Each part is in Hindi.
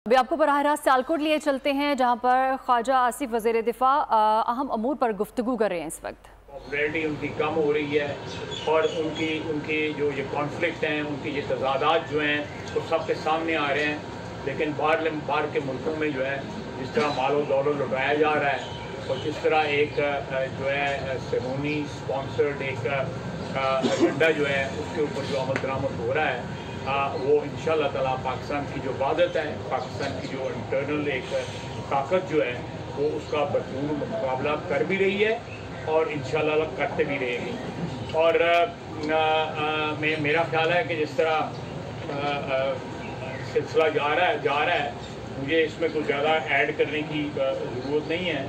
अभी आपको बराह रास्त सियालकोट लिए चलते हैं, जहां पर ख्वाजा आसिफ वज़ीर दिफा अहम अमूर पर गुफ्तगू कर रहे हैं। इस वक्त पॉपुलैरिटी उनकी कम हो रही है और उनकी जो ये कॉन्फ्लिक्ट हैं, उनकी ये तजादात जो हैं वो सबके सामने आ रहे हैं। लेकिन बाहर के मुल्कों में जो है जिस तरह मालो दौलत लुटाया जा रहा है और जिस तरह एक जो है सेमोनी स्पॉन्सर्ड एक एजेंडा जो है उसके ऊपर जो अमल दरामद हो रहा है, वो इंशाअल्लाह ताला पाकिस्तान की जो वादत है, पाकिस्तान की जो इंटरनल एक ताकत जो है वो उसका भरपूर मुकाबला कर भी रही है और इंशाअल्लाह करते भी रहेगी। और मेरा ख्याल है कि जिस तरह सिलसिला जा रहा है मुझे इसमें कुछ ज़्यादा ऐड करने की ज़रूरत नहीं है।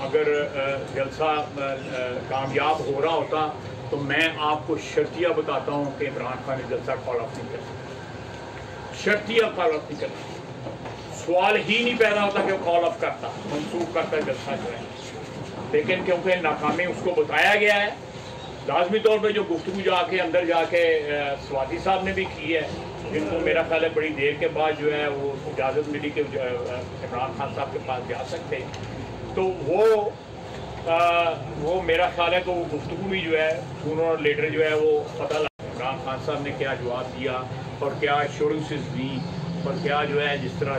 अगर जलसा कामयाब हो रहा होता तो मैं आपको शर्तिया बताता हूँ कि इमरान खान ने जलसा कॉल ऑफ नहीं करता, शर्तिया कॉल ऑफ नहीं करता। सवाल ही नहीं पैदा होता कि वो कॉल ऑफ करता, मंसूख करता जलसा जो है। लेकिन क्योंकि नाकामी उसको बताया गया है, लाजमी तौर पर जो गुफ्तगू जाके अंदर जाके स्वाति साहब ने भी की है, जिनको मेरा ख्याल है बड़ी देर के बाद जो है वो इजाज़त मिली कि इमरान खान साहब के पास जा सकते, तो वो मेरा ख्याल है कि वो गुफ्तगू भी जो है सूनर और लेटर जो है वो पता लगा इमरान खान साहब ने क्या जवाब दिया और क्या एश्योरेंसेस दी और क्या जो है जिस तरह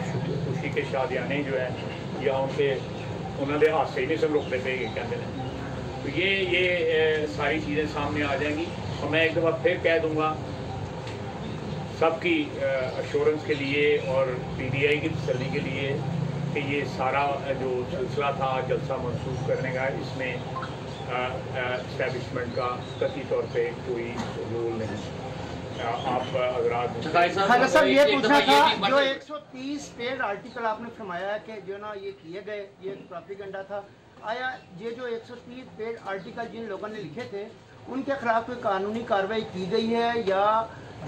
खुशी के शादियाने जो है या उन्होंने हादसे ही नहीं सब रुकते थे ये कहते हैं। तो ये सारी चीज़ें सामने आ जाएंगी। तो मैं एक दफ़ा फिर कह दूँगा सबकी एश्योरेंस के लिए और PDI की तसल्ली के लिए कि ये सारा जो सिलसिला था जलसा मनसूख करने का, इसमें इस्टेब्लिशमेंट का कतई तौर पे कोई रोल नहीं। आप अगर सर ये पूछना था, जो 130 पेड आर्टिकल आपने फरमाया है कि जो ना ये किए गए, ये प्रोपेगेंडा था, आया ये जो 130 पेड आर्टिकल जिन लोगों ने लिखे थे उनके खिलाफ कोई कानूनी कार्रवाई की गई है या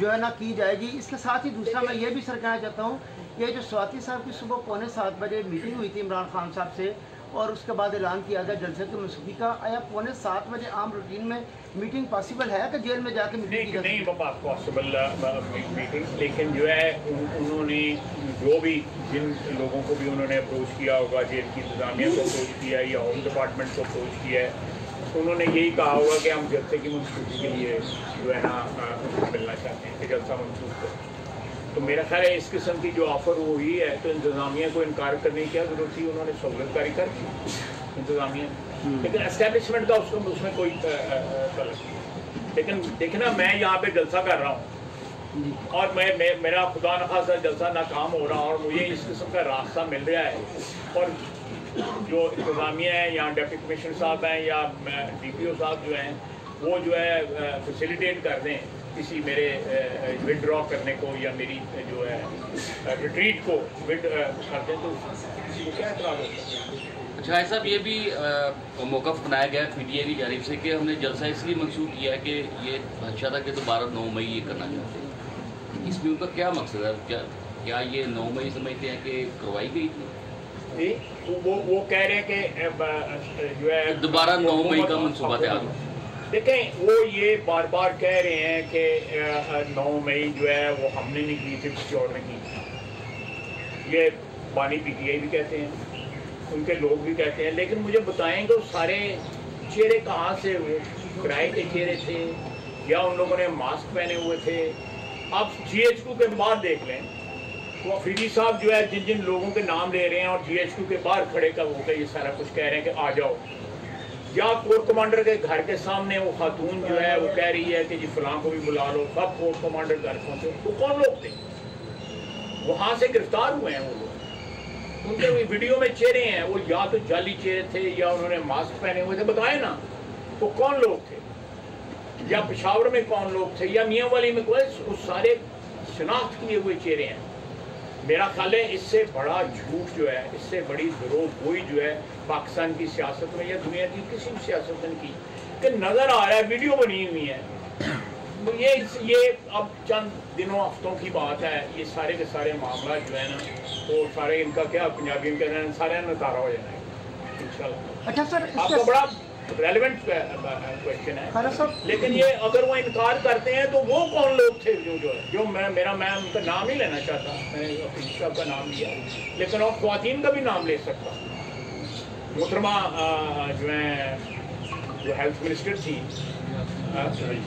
जो है ना की जाएगी? इसके साथ ही दूसरा मैं ये भी सर कहना चाहता हूँ, ये जो स्वाति साहब की सुबह 6:45 बजे मीटिंग हुई थी इमरान खान साहब से और उसके बाद ऐलान किया गया जलसे की मनसूखी का, आया 6:45 बजे आम रूटीन में मीटिंग पॉसिबल है कि जेल में जाके मीटिंग की? नहीं बाबा पॉसिबल मीटिंग, लेकिन जो है उन्होंने जो भी जिन लोगों को भी उन्होंने अप्रोच किया होगा, जेल की इंतजामिया को अप्रोच किया है या होम डिपार्टमेंट को अप्रोच किया है, उन्होंने यही कहा होगा कि हम जलसे की मनसूखी के लिए जो है ना मिलना चाहते हैं कि जलसा मनसूख करें। तो मेरा ख्याल है इस किस्म की जो ऑफ़र हुई है तो इंतज़ामिया को इनकार करने की क्या ज़रूरत थी, उन्होंने सहूलतकारी कर दी इंतज़ामिया, लेकिन एस्टेब्लिशमेंट का उसमें कोई गलत नहीं। लेकिन देखना मैं यहाँ पे जलसा कर रहा हूँ और मेरा खुदा न खासा जलसा नाकाम हो रहा और मुझे इस किस्म का रास्ता मिल रहा है और जो इंतज़ामिया है या डिप्टी कमिश्नर साहब हैं या DPO साहब जो हैं वो जो है फैसिलिटेट कर दें किसी मेरे विड्रॉ करने को या मेरी जो है रिट्रीट को कर दें तो क्या एतराज़ होता है? अच्छा साहब, ये भी मौक़िफ़ बनाया गया PDI की जानिब से कि हमने जलसा इसलिए मंसूख किया है कि ये अच्छा था कि दोबारा 9 मई ये करना चाहते हैं। इसमें उनका क्या मकसद है? क्या ये 9 मई समझते हैं कि करवाई गई थी? वो कह रहे हैं कि जो है दोबारा 9 मई का मनसूबा तैयार। देखें वो ये बार बार कह रहे हैं कि 9 मई जो है वो हमने नहीं की थी, किसी और ने की। ये बानी PTI भी कहते हैं, उनके लोग भी कहते हैं, लेकिन मुझे बताएंगे वो सारे चेहरे कहाँ से, वो किराए के चेहरे थे या उन लोगों ने मास्क पहने हुए थे? आप GHQ के बाहर देख लें, वो अफरीदी साहब जो है जिन जिन लोगों के नाम ले रहे हैं और GHQ के बाहर खड़े का होकर ये सारा कुछ कह रहे हैं कि आ जाओ, या कोर कमांडर के घर के सामने वो खातून जो है वो कह रही है कि जी फलां को भी बुला लो, सब कोर कमांडर घर पहुंचे। तो कौन लोग थे? वहां से गिरफ्तार हुए हैं वो लोग, उनके वीडियो में चेहरे हैं, वो या तो जाली चेहरे थे या उन्होंने मास्क पहने हुए थे, बताए ना वो कौन लोग थे, या पेशावर में कौन लोग थे या मियाँ वाली में कोई, वो सारे शनाख्त किए हुए चेहरे हैं। मेरा ख्याल है इससे बड़ा झूठ जो है, इससे बड़ी ज़रूरत जो है पाकिस्तान की सियासत में या दुनिया की किसी भी सियासत की कि नज़र आ रहा है, वीडियो बनी हुई है। तो ये अब चंद दिनों हफ्तों की बात है, ये सारे के सारे मामला जो है ना वो सारे इनका क्या पंजाबी में कहना है, सारे नतारा हो जाना है इंशाल्लाह। अच्छा सर, आपको बड़ा रेलेवेंट क्वेश्चन है। लेकिन ये अगर वो इनकार करते हैं तो वो कौन लोग थे जो मैं उनका नाम ही लेना चाहता, मैंने अफीस साहब का नाम लिया, लेकिन और ख्वातीन का भी नाम ले सकता। मोहतरमा जो है जो हेल्थ मिनिस्टर थी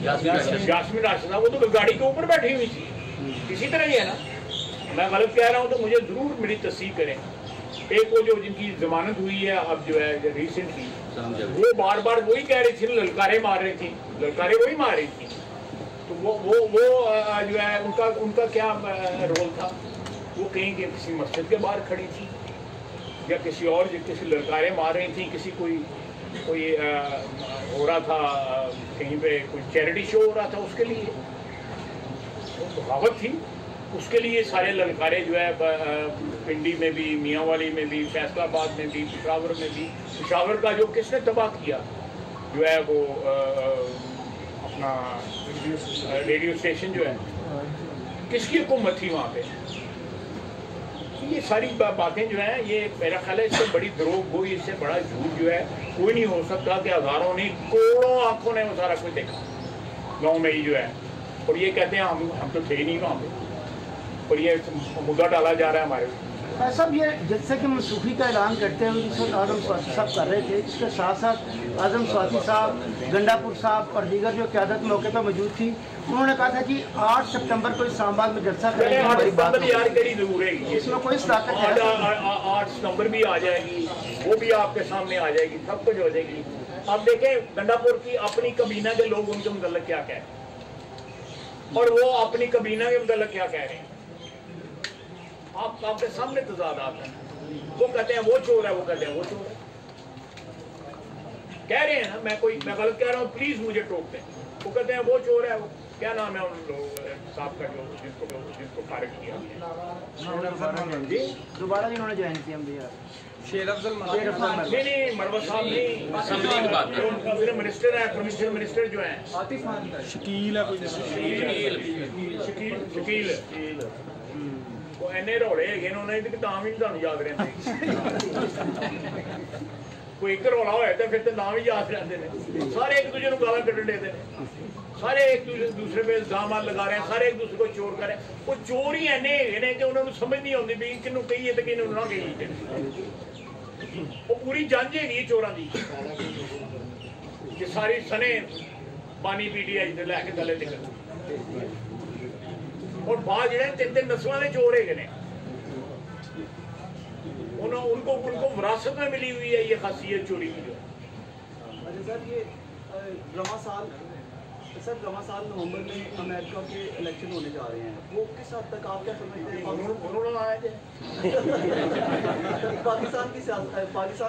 यास्मीन राशिदा, वो तो गाड़ी के ऊपर बैठी हुई थी। इसी तरह ही है ना, मैं गलत कह रहा हूँ तो मुझे ज़रूर मेरी तस्दीक करें। एक वो जो जिनकी जमानत हुई है अब जो है रिसेंटली, वो बार बार वही कह रही थी, ललकारे मार रही थी, ललकारे वही मार रही थी। तो वो जो है उनका क्या रोल था? वो कहीं के किसी मस्जिद के बाहर खड़ी थी या किसी और किसी ललकारे मार रही थी, किसी कोई हो रहा था कहीं पे कोई चैरिटी शो हो रहा था, उसके लिए बगावत थी, उसके लिए सारे ललकारे जो है पिंडी में भी, मियांवाली में भी, फैसलाबाद में भी, पेशावर में भी। पेशावर का जो किसने तबाह किया जो है वो अपना रेडियो स्टेशन जो है, किसकी हुकूमत थी वहाँ पे? ये सारी बातें जो हैं, ये मेरा ख्याल है इससे बड़ी द्रोह कोई, इससे बड़ा झूठ जो है कोई नहीं हो सकता कि हज़ारों नहीं करोड़ों आंखों ने वो सारा कुछ देखा गाँव में ही जो है, और ये कहते हैं हम तो थे ही नहीं वहाँ पे, और ये मुद्दा डाला जा रहा है हमारे। साहब ये जैसे कि मनसूखी का ऐलान करते हुए इस वक्त आजम स्वाति साहब कर रहे थे, इसके साथ साथ आजम स्वाति साहब, गंडापुर साहब और दीगर जो क़यादत मौके पर मौजूद थी, उन्होंने कहा था कि 8 सितंबर को इस्लामाबाद में जलसा करेंगे। इसमें कोई सदाकत है? 8 सितंबर भी आ जाएगी, वो भी आपके सामने आ जाएगी, सब कुछ हो जाएगी। आप देखें गंडापुर की अपनी कबीना के लोग उनके मुतल्लिक़ क्या कह रहे हैं और वो अपनी कबीना के मुतल्लिक़ क्या कह रहे हैं, आपके सामने तजाद आता है। वो कहते हैं वो चोर है, वो कहते हैं वो चोर है, कह रहे हैं ना। मैं गलत कह रहा हूँ, प्लीज मुझे टोक दें। वो कहते हैं वो चोर है, वो क्या नाम है उन लोग साहब का जिसको फारिग किया दोबारा इन्होंने ज्वाइन किया शेर अफजल नहीं, मरवा साहब नहीं, मिनिस्टर है, प्रोविंशियल मिनिस्टर जो है शकील है, शकील वो इन्ने रौले है उन्होंने तो नाम ही नहीं याद रहते। कोई एक रौला होया तो फिर तो नाम ही याद रहते हैं। सारे एक दूसरे को गालां कड्ढन देते हैं, सारे एक दूसरे पे इल्जाम लगा रहे हैं, सारे एक दूसरे को चोर कर रहे हैं। वो चोर ही इन्ने है कि उन्होंने समझ नहीं आती भी किनू कहीए तो किनू ना कहीए। वो पूरी जंज है चोरां दी कि सारी सने पानी पीटीआई से लैके थले तक, और बाद जो 3-3 नस्लों के चोर है उनको विरासत में मिली हुई है ये खासियत चोरी की। जो अच्छा सर, ये रवा साल नवंबर में अमेरिका के इलेक्शन होने जा रहे हैं, वो किस हद तक आप क्या समझते हैं? पाकिस्तान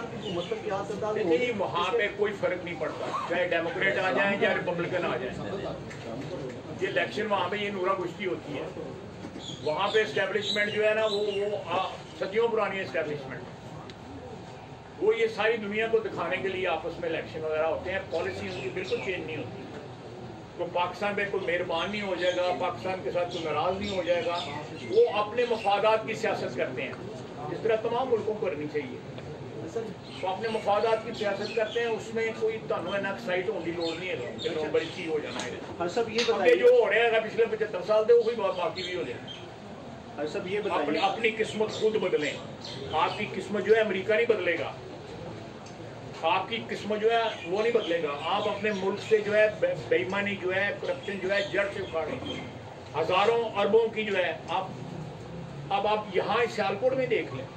की हुकूमत पर क्या असर डाल? देखिए वहाँ पे कोई फर्क नहीं पड़ता, चाहे डेमोक्रेट आ जाए या रिपब्लिकन आ जाए। ये इलेक्शन वहाँ पे ये नूरा कुश्ती होती है। वहाँ पे एस्टेब्लिशमेंट जो है ना वो सदियों पुरानी एस्टेब्लिशमेंट, वो ये सारी दुनिया को दिखाने के लिए आपस में इलेक्शन वगैरह होते हैं। पॉलिसी उनकी बिल्कुल चेंज नहीं होती। तो पाकिस्तान पे कोई मेहरबान नहीं हो जाएगा, पाकिस्तान के साथ कोई नाराज नहीं हो जाएगा। वो अपने मफादात की सियासत करते हैं, इस तरह तमाम मुल्कों को करनी चाहिए। तो अपने मफादात की सियासत करते हैं, उसमें कोई तुहानू इन्ना एक्साइट होने की लोड़ नहीं है नवंबर की हो जाना है। सब ये बताइए जो हो रहा है पिछले 75 साल से वही बाकी भी हो जाए। सब ये बताइए, अपनी किस्मत खुद बदलें। आपकी किस्मत जो है अमेरिका नहीं बदलेगा, आपकी किस्मत जो है वो नहीं बदलेगा। आप अपने मुल्क से जो है बेईमानी जो है, करप्शन जो है जड़ से उखाड़ें। हजारों अरबों की जो है आप यहाँ सियालकोट में देख लें,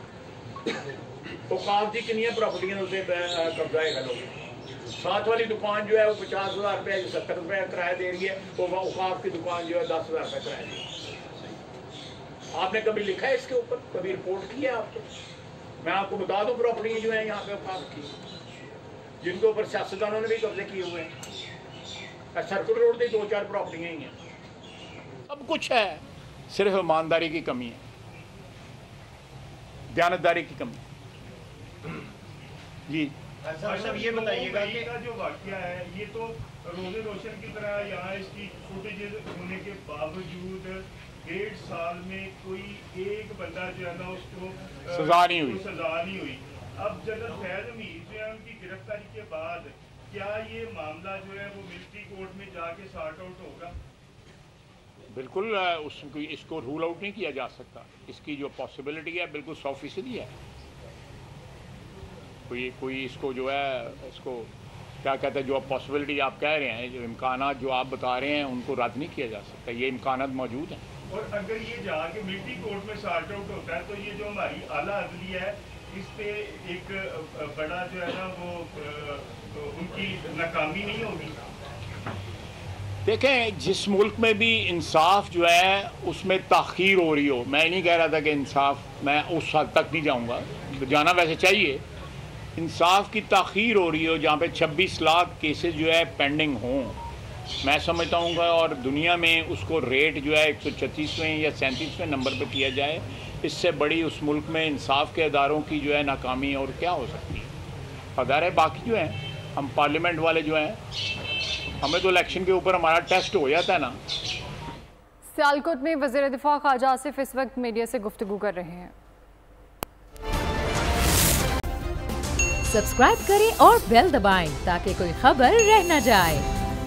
औकाफ की कितनी प्रॉपर्टियां उसे कब्जा है लोग। साथ वाली दुकान जो है वो 50,000 रुपये 70 रुपये किराया दे रही है, तो वह औकाफ की दुकान जो है 10,000 रुपये किराया दे रही है। आपने कभी लिखा है इसके ऊपर, कभी रिपोर्ट की है आपको? मैं आपको बता दूं प्रॉपर्टियां जो है यहाँ पे औकाफ की, जिनके ऊपर सियासतदानों ने भी कब्जे किए हुए हैं। सर्किट रोड की 2-4 प्रॉपर्टियां ही हैं। सब कुछ है, सिर्फ ईमानदारी की कमी है, दयानतदारी की कमी। जी साहब ये बताइएगा कि जो वाकया है ये तो रोज़े रोशन की तरह यहाँ इसकी फुटेज होने के बावजूद 1.5 साल में कोई एक बंदा जो है ना उसको सजा नहीं हुई। अब जनरल फैज हमीद जो है उनकी गिरफ्तारी के बाद क्या ये मामला जो है वो मिलिट्री कोर्ट में जाके सॉर्ट आउट होगा? बिल्कुल इसको रूल आउट नहीं किया जा सकता। इसकी जो पॉसिबिलिटी है बिल्कुल 100% है। कोई इसको जो है इसको क्या कहते हैं, जो पॉसिबिलिटी आप कह रहे हैं, जो इम्कानात जो आप बता रहे हैं, उनको रद्द नहीं किया जा सकता। ये इम्कानात मौजूद हैं। और अगर ये जाके मिलिट्री कोर्ट में सॉर्ट आउट होता है तो ये जो हमारी आला अदलिया है इस पे एक बड़ा जो है ना वो उनकी नाकामी नहीं होगी? देखें, जिस मुल्क में भी इंसाफ जो है उसमें ताख़ीर हो रही हो, मैं नहीं कह रहा था कि इंसाफ मैं उस हद तक नहीं जाऊंगा, जाना वैसे चाहिए, इंसाफ की ताख़ीर हो रही हो जहाँ पे 26 लाख केसेस जो है पेंडिंग हों, मैं समझता हूँ और दुनिया में उसको रेट जो है 136वें या 37वें नंबर पे किया जाए, इससे बड़ी उस मुल्क में इंसाफ के अदारों की जो है नाकामी और क्या हो सकती है। अदारे बाकी जो हैं, हम पार्लियामेंट वाले जो हैं, हमें तो इलेक्शन के ऊपर हमारा टेस्ट हो जाता है ना। सियालकोट में वज़ीर दिफा ख्वाजा आसिफ इस वक्त मीडिया से गुफ्तगू कर रहे हैं। सब्सक्राइब करें और बेल दबाएं ताकि कोई खबर रह न जाए।